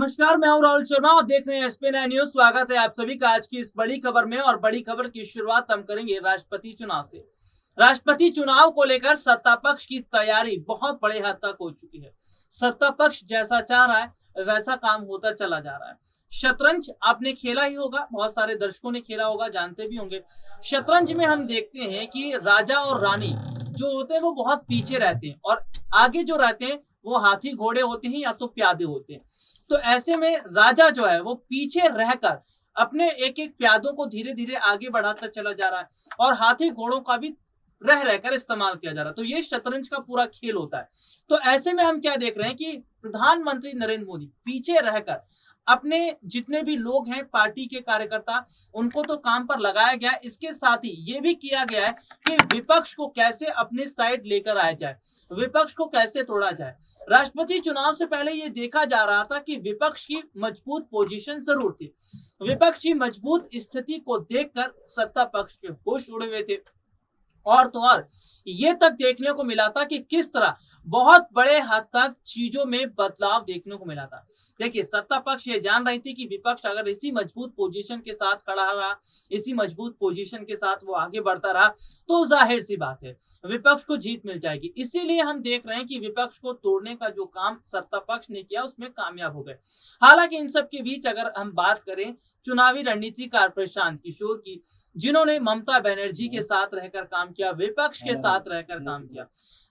नमस्कार, मैं हूं राहुल शर्मा। आप देख रहे हैं एसपी9 न्यूज। स्वागत है आप सभी का आज की इस बड़ी खबर में। और बड़ी खबर की शुरुआत हम करेंगे राष्ट्रपति चुनाव से। राष्ट्रपति चुनाव को लेकर सत्ता पक्ष की तैयारी बहुत बड़े हद तक हो चुकी है। सत्ता पक्ष जैसा चाह रहा है वैसा काम होता चला जा रहा है। शतरंज आपने खेला ही होगा, बहुत सारे दर्शकों ने खेला होगा, जानते भी होंगे। शतरंज में हम देखते हैं कि राजा और रानी जो होते हैं वो बहुत पीछे रहते हैं और आगे जो रहते हैं वो हाथी घोड़े होते हैं या तो प्यादे होते हैं। तो ऐसे में राजा जो है वो पीछे रहकर अपने एक एक प्यादों को धीरे धीरे आगे बढ़ाता चला जा रहा है और हाथी घोड़ों का भी रह रहकर इस्तेमाल किया जा रहा है। तो ये शतरंज का पूरा खेल होता है। तो ऐसे में हम क्या देख रहे हैं कि प्रधानमंत्री नरेंद्र मोदी पीछे रहकर अपने जितने भी लोग हैं पार्टी के कार्यकर्ता उनको तो काम पर लगाया गया। इसके साथ ही ये भी किया गया है कि विपक्ष को कैसे अपनी साइड लेकर आया जाए, विपक्ष को कैसे तोड़ा जाए। राष्ट्रपति चुनाव से पहले ये देखा जा रहा था कि विपक्ष की मजबूत पोजीशन जरूर थी। विपक्ष की मजबूत स्थिति को देखकर सत्ता पक्ष के होश उड़े हुए थे। और तो और ये तक देखने को मिला था कि किस तरह बहुत बड़े हद तक चीजों में बदलाव देखने को मिला था। देखिए, सत्ता पक्ष ये जान रही थी कि विपक्ष अगर इसी मजबूत पोजीशन के साथ खड़ा रहा, इसी मजबूत पोजीशन के साथ वो आगे बढ़ता रहा तो जाहिर सी बात है विपक्ष को जीत मिल जाएगी। इसीलिए हम देख रहे हैं कि विपक्ष को तोड़ने का जो काम सत्ता पक्ष ने किया उसमें कामयाब हो गए। हालांकि इन सब के बीच अगर हम बात करें चुनावी रणनीतिकार प्रशांत किशोर की, जिन्होंने ममता बनर्जी के साथ रहकर काम किया, विपक्ष के साथ रहकर काम किया।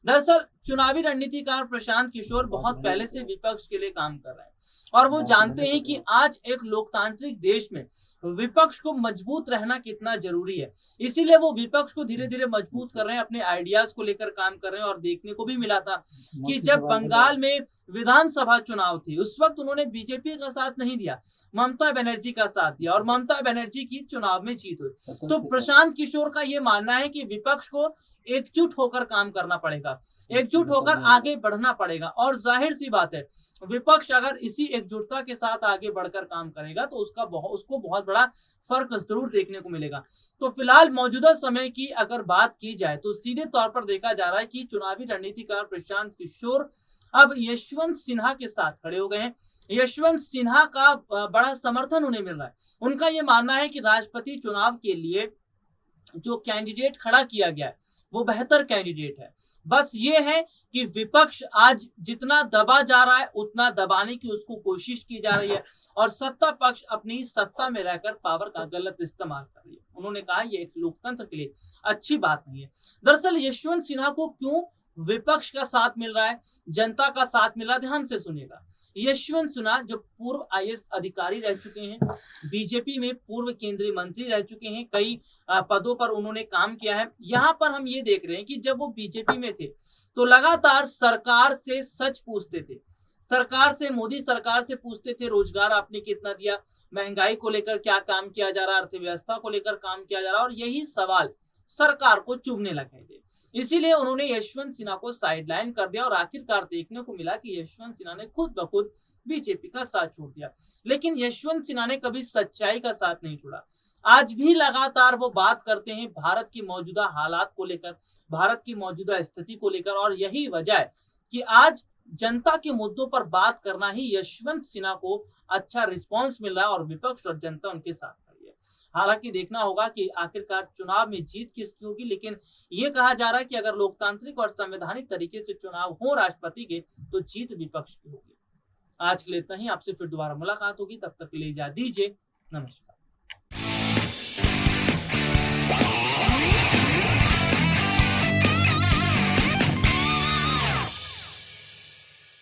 दरअसल चुनावी रणनीतिकार प्रशांत किशोर बहुत पहले से विपक्ष के लिए काम कर रहे हैं और वो जानते हैं कि आज एक लोकतांत्रिक देश में विपक्ष को मजबूत रहना कितना जरूरी है। इसीलिए वो विपक्ष को धीरे धीरे मजबूत कर रहे हैं, अपने आइडियाज को लेकर काम कर रहे हैं। और देखने को भी मिला था कि जब बंगाल में विधानसभा चुनाव थी उस वक्त उन्होंने बीजेपी का साथ नहीं दिया, ममता बनर्जी का साथ दिया और ममता बनर्जी की चुनाव में जीत हुई। तो प्रशांत किशोर का ये मानना है कि विपक्ष को एकजुट होकर काम करना पड़ेगा, एकजुट होकर आगे बढ़ना पड़ेगा। और जाहिर सी बात है विपक्ष अगर इसी एकजुटता के साथ आगे बढ़कर काम करेगा तो उसको बहुत बड़ा फर्क जरूर देखने को मिलेगा। तो फिलहाल मौजूदा समय की अगर बात की जाए तो सीधे तौर पर देखा जा रहा है कि चुनावी रणनीतिकार प्रशांत किशोर अब यशवंत सिन्हा के साथ खड़े हो गए हैं। यशवंत सिन्हा का बड़ा समर्थन उन्हें मिल रहा है। उनका यह मानना है कि राष्ट्रपति चुनाव के लिए जो कैंडिडेट खड़ा किया गया है वो बेहतर कैंडिडेट है। बस ये है कि विपक्ष आज जितना दबा जा रहा है उतना दबाने की उसको कोशिश की जा रही है और सत्ता पक्ष अपनी सत्ता में रहकर पावर का गलत इस्तेमाल कर रही है। उन्होंने कहा ये एक लोकतंत्र के लिए अच्छी बात नहीं है। दरअसल यशवंत सिन्हा को क्यों विपक्ष का साथ मिल रहा है, जनता का साथ मिल रहा है, ध्यान से सुनिएगा। यशवंत सिन्हा जो पूर्व आईएएस अधिकारी रह चुके हैं, बीजेपी में पूर्व केंद्रीय मंत्री रह चुके हैं, कई पदों पर उन्होंने काम किया है। यहाँ पर हम ये देख रहे हैं कि जब वो बीजेपी में थे तो लगातार सरकार से सच पूछते थे, सरकार से, मोदी सरकार से पूछते थे रोजगार आपने कितना दिया, महंगाई को लेकर क्या काम किया जा रहा है, अर्थव्यवस्था को लेकर काम किया जा रहा है। और यही सवाल सरकार को चुभने लगे थे। इसीलिए उन्होंने यशवंत सिन्हा को साइडलाइन कर दिया और आखिरकार देखने को मिला कि यशवंत सिन्हा ने खुद ब खुद बीजेपी का साथ छोड़ दिया। लेकिन यशवंत सिन्हा ने कभी सच्चाई का साथ नहीं छोड़ा। आज भी लगातार वो बात करते हैं भारत की मौजूदा हालात को लेकर, भारत की मौजूदा स्थिति को लेकर। और यही वजह है कि आज जनता के मुद्दों पर बात करना ही यशवंत सिन्हा को अच्छा रिस्पॉन्स मिल रहा है और विपक्ष और जनता उनके साथ खड़ी है। हालांकि देखना होगा कि आखिरकार चुनाव में जीत किसकी होगी। लेकिन ये कहा जा रहा है कि अगर लोकतांत्रिक और संवैधानिक तरीके से चुनाव हो राष्ट्रपति के तो जीत विपक्ष की होगी। आज के लिए इतना ही। आपसे फिर दोबारा मुलाकात होगी, तब तक के लिए इजाजत दीजिए। नमस्कार।